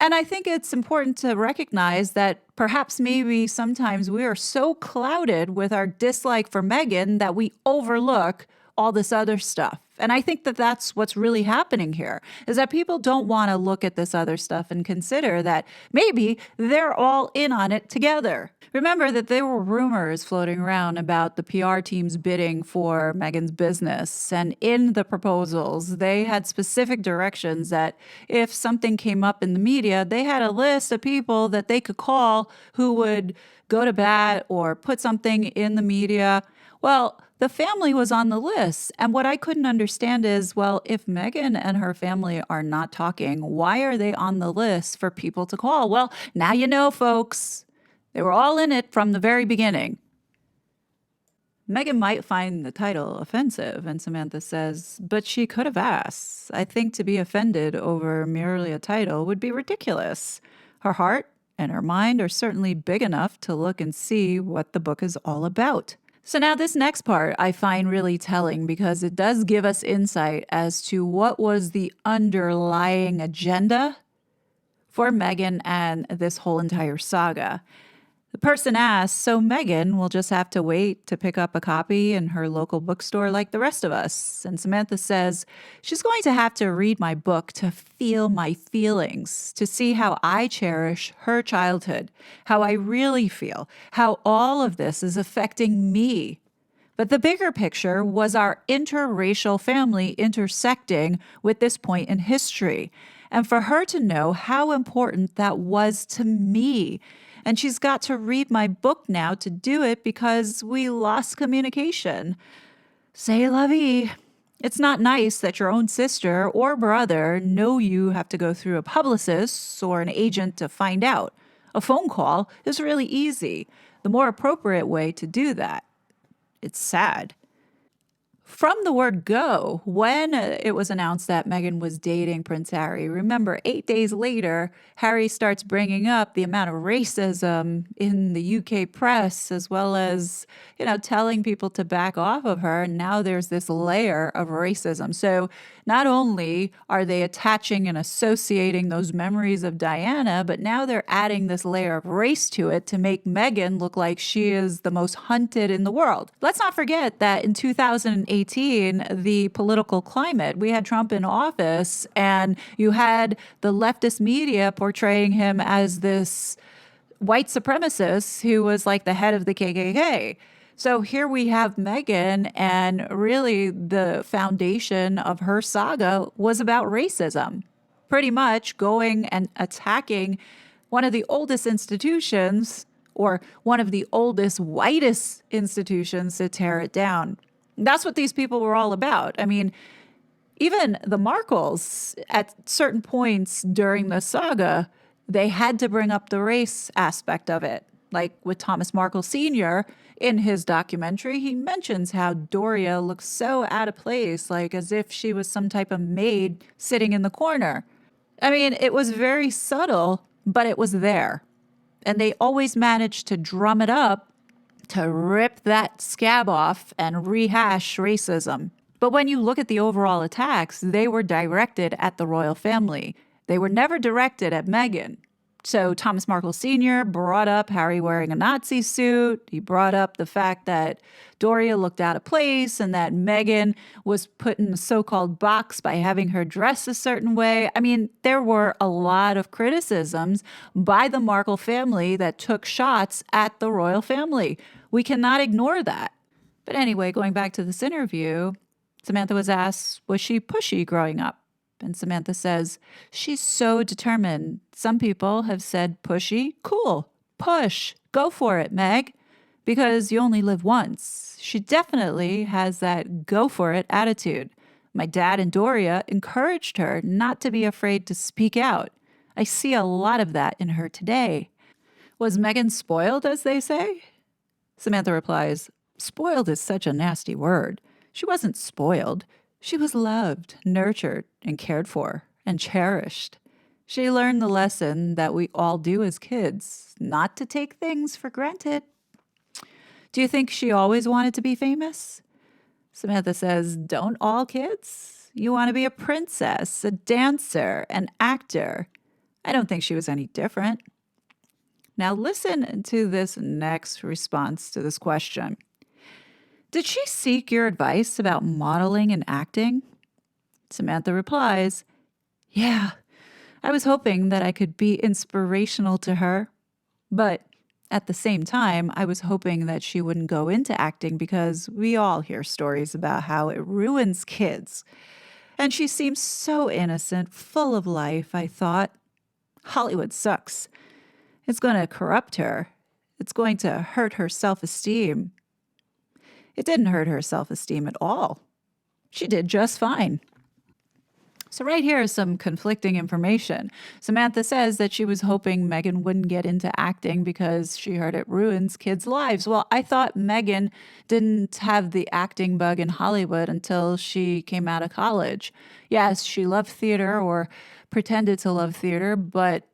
And I think it's important to recognize that perhaps maybe sometimes we are so clouded with our dislike for Meghan that we overlook all this other stuff. And I think that that's what's really happening here, is that people don't want to look at this other stuff and consider that maybe they're all in on it together. Remember that there were rumors floating around about the PR teams bidding for Meghan's business. And in the proposals, they had specific directions that if something came up in the media, they had a list of people that they could call who would go to bat or put something in the media. Well, the family was on the list. And what I couldn't understand is, well, if Meghan and her family are not talking, why are they on the list for people to call? Well, now you know, folks. They were all in it from the very beginning. Meghan might find the title offensive, and Samantha says, but she could have asked. I think to be offended over merely a title would be ridiculous. Her heart and her mind are certainly big enough to look and see what the book is all about. So now this next part I find really telling because it does give us insight as to what was the underlying agenda for Meghan and this whole entire saga. The person asks, so Meghan will just have to wait to pick up a copy in her local bookstore like the rest of us. And Samantha says, she's going to have to read my book to feel my feelings, to see how I cherish her childhood, how I really feel, how all of this is affecting me. But the bigger picture was our interracial family intersecting with this point in history. And for her to know how important that was to me. And she's got to read my book now to do it because we lost communication. C'est la vie. It's not nice that your own sister or brother know you have to go through a publicist or an agent to find out. A phone call is really easy. The more appropriate way to do that. It's sad. From the word go, when it was announced that Meghan was dating Prince Harry, remember 8 days later, Harry starts bringing up the amount of racism in the UK press, as well as, telling people to back off of her. And now there's this layer of racism. So not only are they attaching and associating those memories of Diana, but now they're adding this layer of race to it to make Meghan look like she is the most hunted in the world. Let's not forget that in 2018, the political climate, we had Trump in office and you had the leftist media portraying him as this white supremacist who was like the head of the KKK. So here we have Meghan, and really the foundation of her saga was about racism. Pretty much going and attacking one of the oldest institutions, or one of the oldest, whitest institutions, to tear it down. That's what these people were all about. I mean, even the Markles, at certain points during the saga, they had to bring up the race aspect of it. Like with Thomas Markle Sr., in his documentary, he mentions how Doria looks so out of place, like as if she was some type of maid sitting in the corner. I mean, it was very subtle, but it was there. And they always managed to drum it up to rip that scab off and rehash racism. But when you look at the overall attacks, they were directed at the royal family. They were never directed at Meghan. So Thomas Markle Sr. brought up Harry wearing a Nazi suit. He brought up the fact that Doria looked out of place and that Meghan was put in a so-called box by having her dress a certain way. I mean, there were a lot of criticisms by the Markle family that took shots at the royal family. We cannot ignore that. But anyway, going back to this interview, Samantha was asked, was she pushy growing up? And Samantha says, she's so determined. Some people have said pushy. Cool. Push. Go for it, Meg. Because you only live once. She definitely has that go for it attitude. My dad and Doria encouraged her not to be afraid to speak out. I see a lot of that in her today. Was Meghan spoiled, as they say? Samantha replies, spoiled is such a nasty word. She wasn't spoiled. She was loved, nurtured, and cared for, and cherished. She learned the lesson that we all do as kids, not to take things for granted. Do you think she always wanted to be famous? Samantha says, don't all kids? You want to be a princess, a dancer, an actor. I don't think she was any different. Now listen to this next response to this question. Did she seek your advice about modeling and acting? Samantha replies, Yeah, I was hoping that I could be inspirational to her, but at the same time, I was hoping that she wouldn't go into acting because we all hear stories about how it ruins kids. And she seems so innocent, full of life, I thought. Hollywood sucks. It's going to corrupt her. It's going to hurt her self-esteem. It didn't hurt her self-esteem at all. She did just fine. So right here is some conflicting information. Samantha says that she was hoping Meghan wouldn't get into acting because she heard it ruins kids' lives. Well, I thought Meghan didn't have the acting bug in Hollywood until she came out of college. Yes, she loved theater or pretended to love theater, but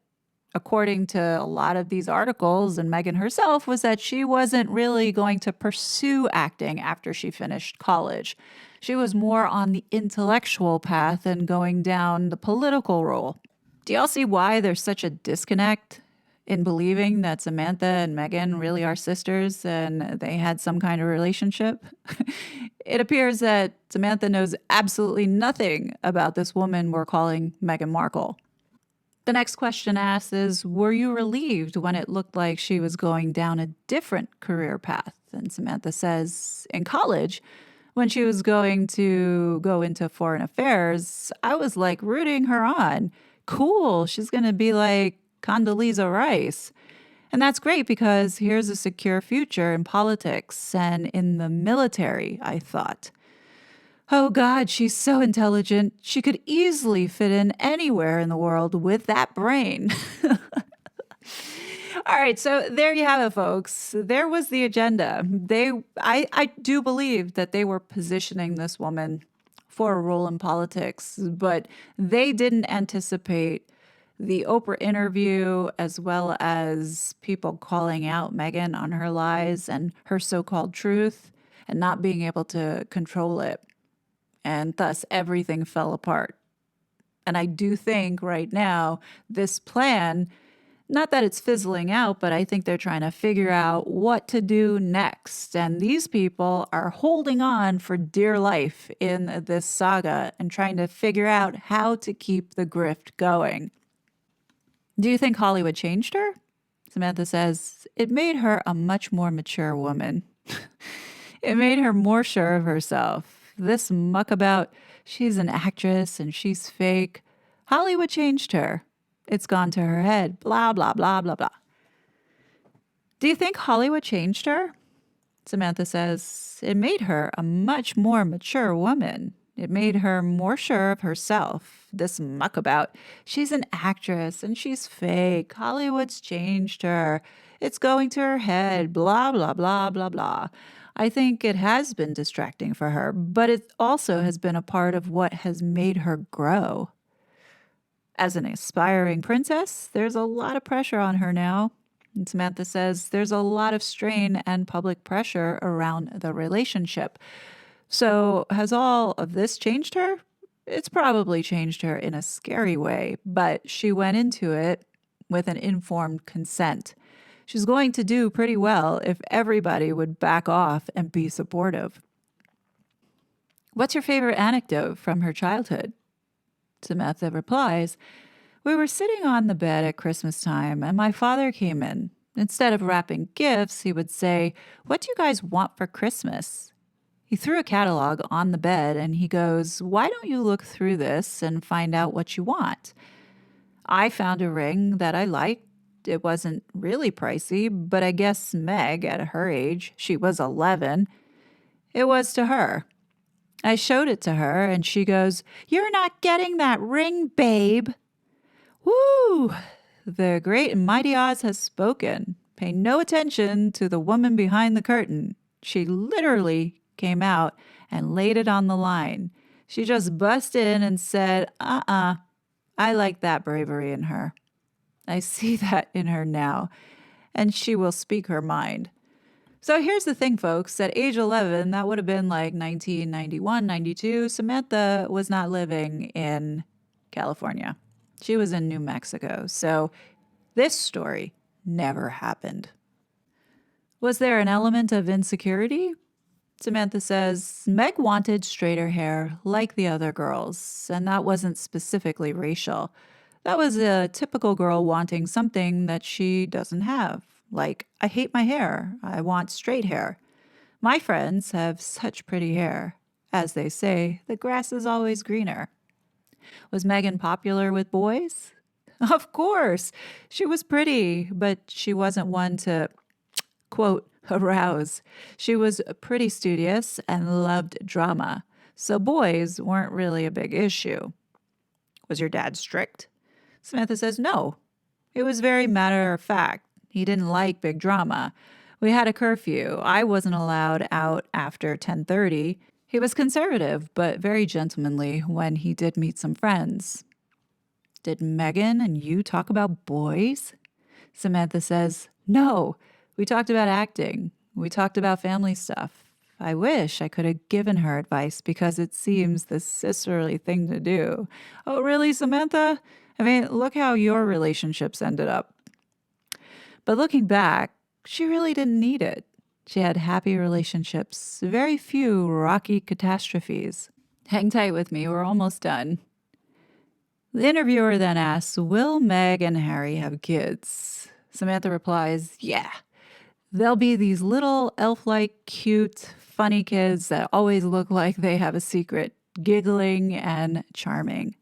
according to a lot of these articles and Meghan herself, was that she wasn't really going to pursue acting after she finished college. She was more on the intellectual path and going down the political role. Do y'all see why there's such a disconnect in believing that Samantha and Meghan really are sisters and they had some kind of relationship? It appears that Samantha knows absolutely nothing about this woman we're calling Meghan Markle. The next question asked is, were you relieved when it looked like she was going down a different career path? And Samantha says, in college, when she was going to go into foreign affairs, I was like rooting her on. Cool, she's going to be like Condoleezza Rice. And that's great because here's a secure future in politics and in the military, I thought. Oh God, she's so intelligent. She could easily fit in anywhere in the world with that brain. All right, so there you have it, folks. There was the agenda. I do believe that they were positioning this woman for a role in politics, but they didn't anticipate the Oprah interview as well as people calling out Meghan on her lies and her so-called truth and not being able to control it. And thus everything fell apart. And I do think right now this plan, not that it's fizzling out, but I think they're trying to figure out what to do next. And these people are holding on for dear life in this saga and trying to figure out how to keep the grift going. Do you think Hollywood changed her? Samantha says, it made her a much more mature woman. It made her more sure of herself. This muck about she's an actress and she's fake. Hollywood changed her. It's gone to her head. Blah, blah, blah, blah, blah. Do you think Hollywood changed her? Samantha says, it made her a much more mature woman. It made her more sure of herself. This muck about she's an actress and she's fake. Hollywood's changed her. It's going to her head. Blah, blah, blah, blah, blah. I think it has been distracting for her, but it also has been a part of what has made her grow. As an aspiring princess, there's a lot of pressure on her now. And Samantha says there's a lot of strain and public pressure around the relationship. So has all of this changed her? It's probably changed her in a scary way, but she went into it with an informed consent. She's going to do pretty well if everybody would back off and be supportive. What's your favorite anecdote from her childhood? Samantha replies, we were sitting on the bed at Christmas time and my father came in. Instead of wrapping gifts, he would say, what do you guys want for Christmas? He threw a catalog on the bed and he goes, why don't you look through this and find out what you want? I found a ring that I liked. It wasn't really pricey, but I guess Meg, at her age, she was 11, it was to her. I showed it to her and she goes, you're not getting that ring, babe. Woo! The great and mighty Oz has spoken. Pay no attention to the woman behind the curtain. She literally came out and laid it on the line. She just busted in and said, I like that bravery in her. I see that in her now, and she will speak her mind. So here's the thing, folks. At age 11, that would have been like 1991, 92. Samantha was not living in California. She was in New Mexico. So this story never happened. Was there an element of insecurity? Samantha says Meg wanted straighter hair like the other girls, and that wasn't specifically racial. That was a typical girl wanting something that she doesn't have. Like, I hate my hair. I want straight hair. My friends have such pretty hair. As they say, the grass is always greener. Was Megan popular with boys? Of course. She was pretty, but she wasn't one to, quote, arouse. She was pretty studious and loved drama. So boys weren't really a big issue. Was your dad strict? Samantha says no. It was very matter of fact. He didn't like big drama. We had a curfew. I wasn't allowed out after 10:30. He was conservative, but very gentlemanly when he did meet some friends. Did Megan and you talk about boys? Samantha says, no. We talked about acting. We talked about family stuff. I wish I could have given her advice because it seems the sisterly thing to do. Oh, really, Samantha? I mean, look how your relationships ended up. But looking back, she really didn't need it. She had happy relationships, very few rocky catastrophes. Hang tight with me, we're almost done. The interviewer then asks, will Meg and Harry have kids? Samantha replies, yeah. They'll be these little elf-like, cute, funny kids that always look like they have a secret, giggling and charming.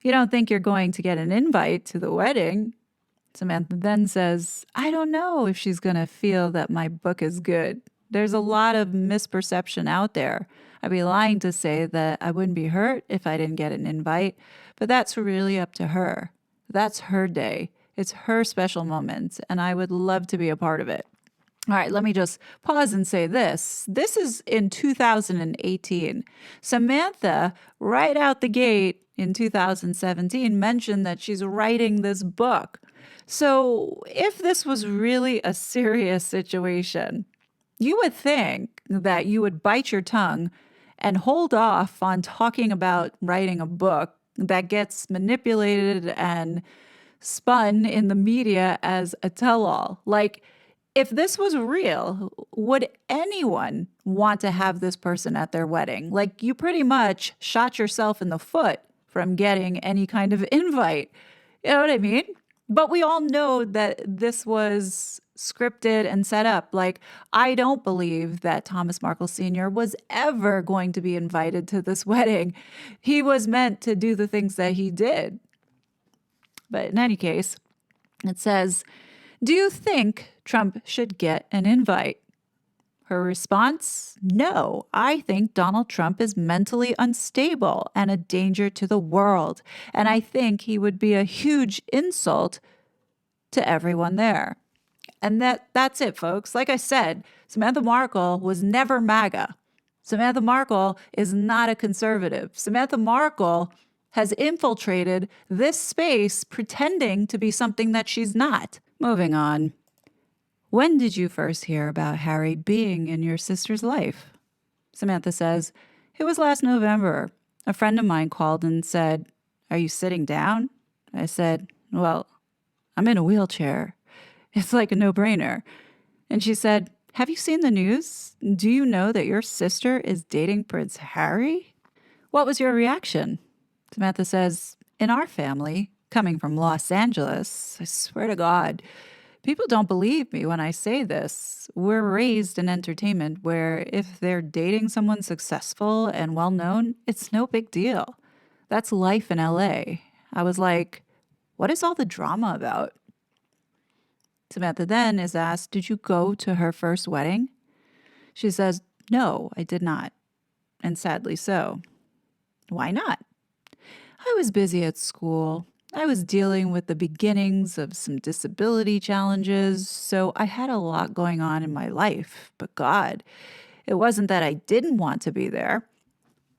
You don't think you're going to get an invite to the wedding? Samantha then says, I don't know if she's going to feel that my book is good. There's a lot of misperception out there. I'd be lying to say that I wouldn't be hurt if I didn't get an invite, but that's really up to her. That's her day. It's her special moment, and I would love to be a part of it. All right, let me just pause and say this. This is in 2018. Samantha, right out the gate in 2017, mentioned that she's writing this book. So if this was really a serious situation, you would think that you would bite your tongue and hold off on talking about writing a book that gets manipulated and spun in the media as a tell-all. Like, if this was real, would anyone want to have this person at their wedding? Like, you pretty much shot yourself in the foot from getting any kind of invite. You know what I mean? But we all know that this was scripted and set up. Like, I don't believe that Thomas Markle Sr. was ever going to be invited to this wedding. He was meant to do the things that he did. But in any case, it says, do you think Trump should get an invite? Her response, no, I think Donald Trump is mentally unstable and a danger to the world. And I think he would be a huge insult to everyone there. And that's it, folks. Like I said, Samantha Markle was never MAGA. Samantha Markle is not a conservative. Samantha Markle has infiltrated this space pretending to be something that she's not. Moving on. When did you first hear about Harry being in your sister's life? Samantha says, it was last November. A friend of mine called and said, are you sitting down? I said, well, I'm in a wheelchair. It's like a no-brainer. And she said, have you seen the news? Do you know that your sister is dating Prince Harry? What was your reaction? Samantha says, in our family, coming from Los Angeles, I swear to God, people don't believe me when I say this. We're raised in entertainment where if they're dating someone successful and well-known, it's no big deal. That's life in LA. I was like, what is all the drama about? Samantha then is asked, did you go to her first wedding? She says, no, I did not. And sadly so. Why not? I was busy at school. I was dealing with the beginnings of some disability challenges, so I had a lot going on in my life. But God, it wasn't that I didn't want to be there.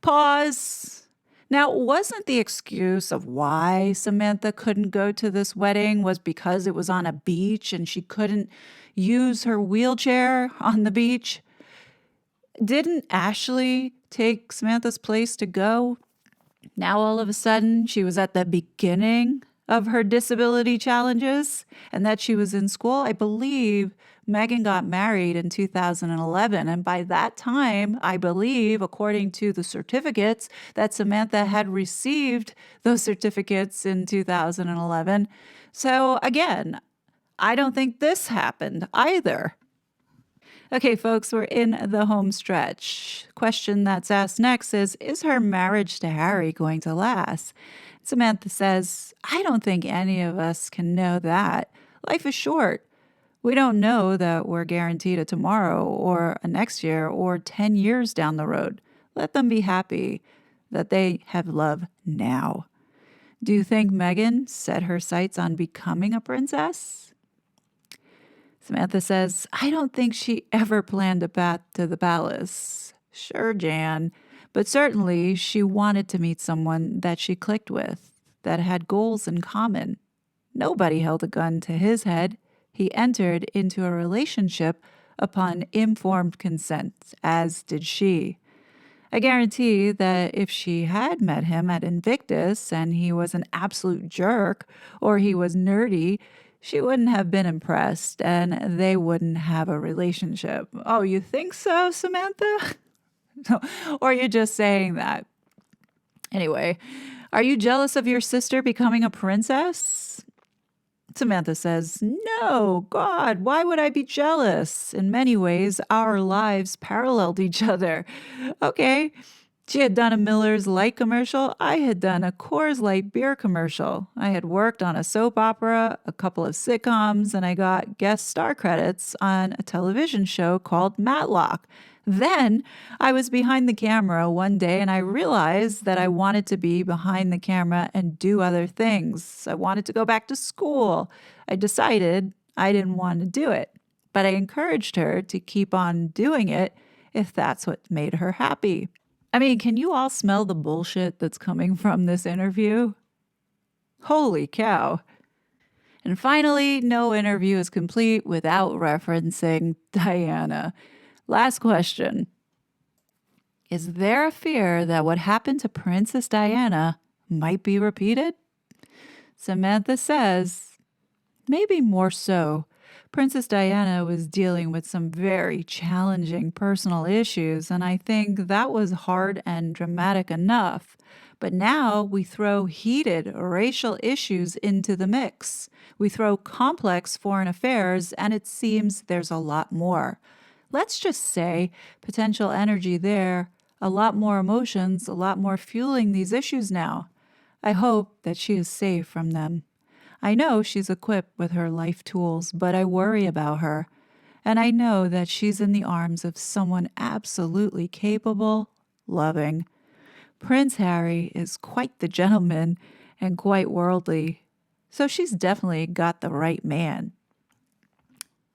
Pause. Now, wasn't the excuse of why Samantha couldn't go to this wedding was because it was on a beach and she couldn't use her wheelchair on the beach? Didn't Ashley take Samantha's place to go? Now, all of a sudden, she was at the beginning of her disability challenges and that she was in school. I believe Meghan got married in 2011. And by that time, I believe, according to the certificates, that Samantha had received those certificates in 2011. So again, I don't think this happened either. Okay, folks, we're in the home stretch. Question that's asked next is her marriage to Harry going to last? Samantha says, I don't think any of us can know that. Life is short. We don't know that we're guaranteed a tomorrow or a next year or 10 years down the road. Let them be happy that they have love now. Do you think Meghan set her sights on becoming a princess? Samantha says, I don't think she ever planned a path to the palace. Sure, Jan, but certainly she wanted to meet someone that she clicked with, that had goals in common. Nobody held a gun to his head. He entered into a relationship upon informed consent, as did she. I guarantee that if she had met him at Invictus and he was an absolute jerk or he was nerdy, she wouldn't have been impressed and they wouldn't have a relationship. Oh, you think so, Samantha? Or you're just saying that? Anyway, are you jealous of your sister becoming a princess? Samantha says, no, God, why would I be jealous? In many ways, our lives paralleled each other. Okay. She had done a Miller's Light commercial. I had done a Coors Light beer commercial. I had worked on a soap opera, a couple of sitcoms, and I got guest star credits on a television show called Matlock. Then I was behind the camera one day and I realized that I wanted to be behind the camera and do other things. I wanted to go back to school. I decided I didn't want to do it, but I encouraged her to keep on doing it if that's what made her happy. I mean, can you all smell the bullshit that's coming from this interview? Holy cow. And finally, no interview is complete without referencing Diana. Last question. Is there a fear that what happened to Princess Diana might be repeated? Samantha says, maybe more so. Princess Diana was dealing with some very challenging personal issues, and I think that was hard and dramatic enough. But now we throw heated racial issues into the mix. We throw complex foreign affairs, and it seems there's a lot more. Let's just say potential energy there, a lot more emotions, a lot more fueling these issues now. I hope that she is safe from them. I know she's equipped with her life tools, but I worry about her. And I know that she's in the arms of someone absolutely capable, loving. Prince Harry is quite the gentleman and quite worldly, so she's definitely got the right man.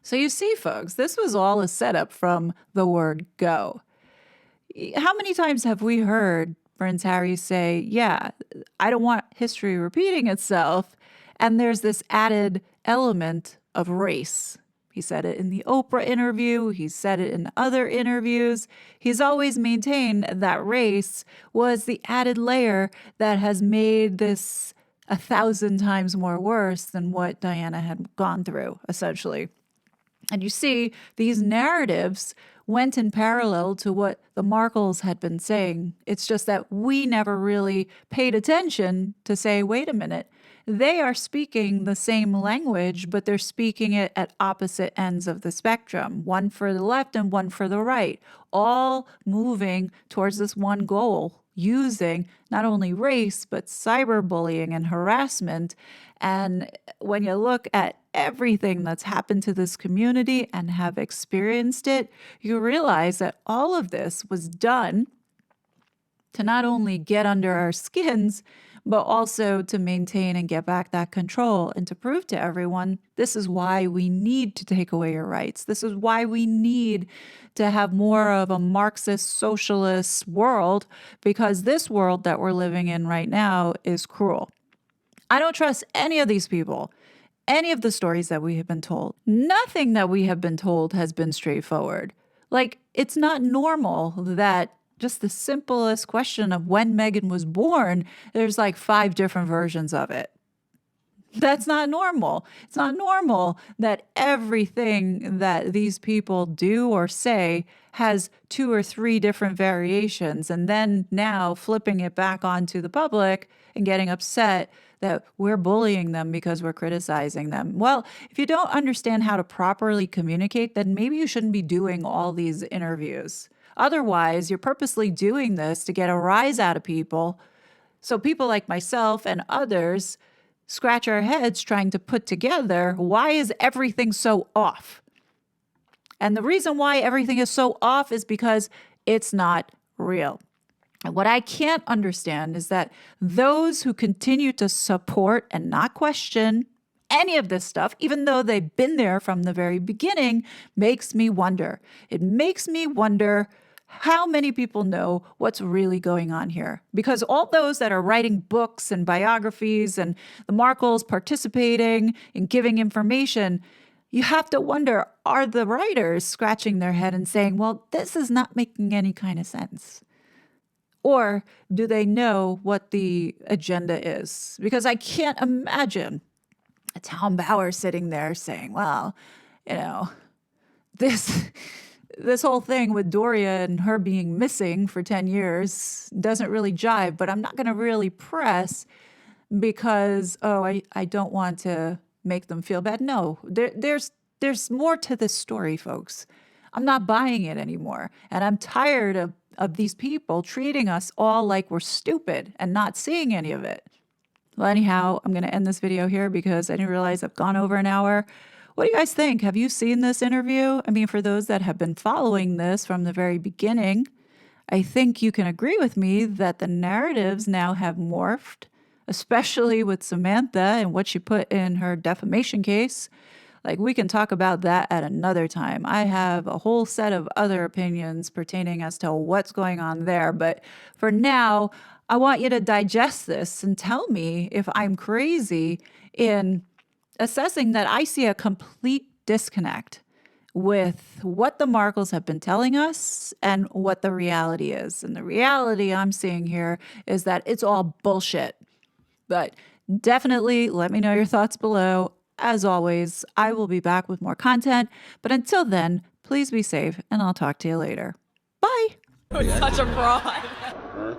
So you see, folks, this was all a setup from the word go. How many times have we heard Prince Harry say, yeah, I don't want history repeating itself, and there's this added element of race. He said it in the Oprah interview. He said it in other interviews. He's always maintained that race was the added layer that has made this 1,000 times more worse than what Diana had gone through, essentially. And you see, these narratives went in parallel to what the Markles had been saying. It's just that we never really paid attention to say, wait a minute, they are speaking the same language, but they're speaking it at opposite ends of the spectrum, one for the left and one for the right, all moving towards this one goal, using not only race, but cyberbullying and harassment. And when you look at everything that's happened to this community and have experienced it, you realize that all of this was done to not only get under our skins, but also to maintain and get back that control and to prove to everyone, this is why we need to take away your rights. This is why we need to have more of a Marxist socialist world, because this world that we're living in right now is cruel. I don't trust any of these people, any of the stories that we have been told. Nothing that we have been told has been straightforward. Like, it's not normal that just the simplest question of when Meghan was born, there's like 5 different versions of it. That's not normal. It's not normal that everything that these people do or say has 2 or 3 different variations, and then now flipping it back onto the public and getting upset that we're bullying them because we're criticizing them. Well, if you don't understand how to properly communicate, then maybe you shouldn't be doing all these interviews. Otherwise, you're purposely doing this to get a rise out of people. So people like myself and others scratch our heads trying to put together, why is everything so off? And the reason why everything is so off is because it's not real. And what I can't understand is that those who continue to support and not question any of this stuff, even though they've been there from the very beginning, makes me wonder. It makes me wonder how many people know what's really going on here. Because all those that are writing books and biographies and the Markles participating in giving information, you have to wonder, are the writers scratching their head and saying, well, this is not making any kind of sense? Or do they know what the agenda is? Because I can't imagine a Tom Bauer sitting there saying, well, you know, this whole thing with Doria and her being missing for 10 years doesn't really jive, but I'm not going to really press because, I don't want to make them feel bad. No, there's more to this story, folks. I'm not buying it anymore. And I'm tired of these people treating us all like we're stupid and not seeing any of it. Well, anyhow, I'm going to end this video here because I didn't realize I've gone over an hour. What do you guys think? Have you seen this interview? I mean, for those that have been following this from the very beginning, I think you can agree with me that the narratives now have morphed, especially with Samantha and what she put in her defamation case. Like, we can talk about that at another time. I have a whole set of other opinions pertaining as to what's going on there. But for now, I want you to digest this and tell me if I'm crazy in assessing that I see a complete disconnect with what the Markles have been telling us and what the reality is. And the reality I'm seeing here is that it's all bullshit. But definitely let me know your thoughts below. As always, I will be back with more content. But until then, please be safe and I'll talk to you later. Bye. Such a fraud.